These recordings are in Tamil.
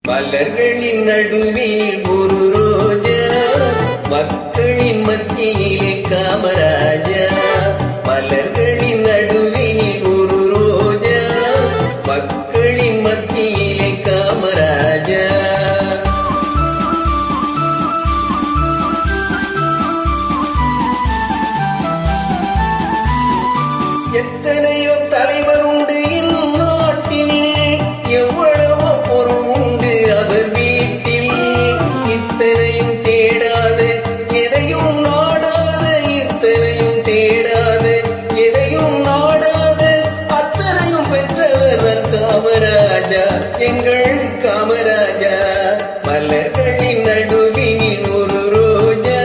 மலர்களின் நடுவில் ஒரு ரோஜா, மக்களின் மத்தியிலே காமராஜா. மலர்களின் நடுவில் ஒரு ரோஜா, மக்களின் மத்தியிலே காமராஜா. எத்தனையோ தலைவர் உண்டு இந்நாட்டில், எவ்வளவோ பொருள் உண்டு அவர் வீட்டில். இத்தனையும் தேடாத எதையும் நாடாத, இத்தனையும் தேடாத எதையும் நாடாத, அத்தனையும் பெற்றவர் காமராஜா, எங்கள் காமராஜா. மலர்களின் நடுவினில் ஒரு ரோஜா,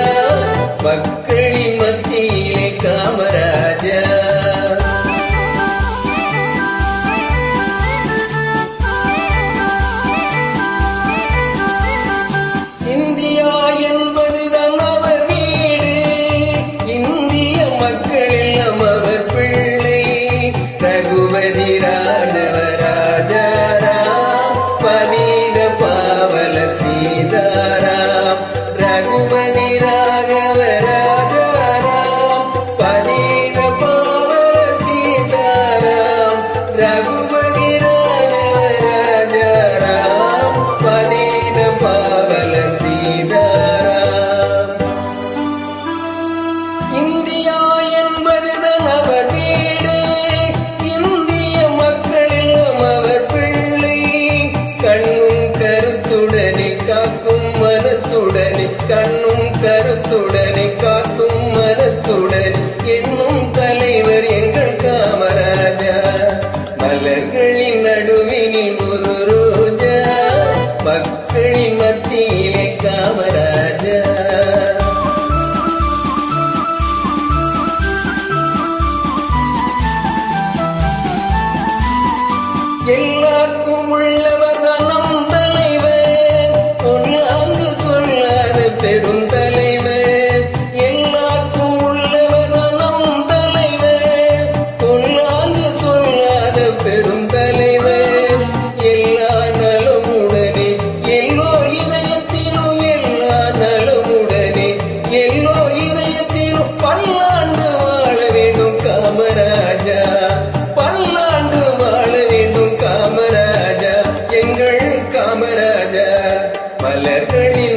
மக்களின் மத்தியிலே காமராஜா. இந்தியா என்பதுதான் அவர் வீடு, இந்திய மக்கள் எல்லாம் அவர் பிள்ளை. ரகுபதி ராஜவராஜாராம், பனீத பாவல சீதாராம். ரகுபதி ராகவராஜாராம், பனீத பாவல சீதாராம். ரகுபதி ராகவராஜாராம், பனீத பாவல சீதாராம். இந்தியா என்பதுதான் அவர் வீடு, இந்திய மக்கள் எல்லாம் அவர் பிள்ளை. கண்ணும் கருத்துடனே காக்கும் மனத்துடனே, கண்ணும் கருத்துடனே காக்கும் மனத்துடனே என்னும் தலைவர் எங்கள் காமராஜா. மலர்களின் நடுவினில் ஒரு ரோஜா, மக்களின் மத்தியிலே காமராஜா. எல்லாருக்கும் உள்ளவர் நம் தலைவர், பொன்னாங்கு சொல்லாத பெரும் தலைவர். எல்லாருக்கும் உள்ளவர் நம் தலைவர், பொன்னாங்கு சொல்லாத பெரும் தலைவர். எல்லா நலமுடனே எல்லோர் இதயத்திலும், எல்லா நலமுடனே எல்லோர் இதயத்திலும் பல்லாண்டு வாழ வேண்டும் காமராஜா, பல்லாண்டு வாழ வேண்டும் காமராஜா, எங்கள் காமராஜா. மலர்களின்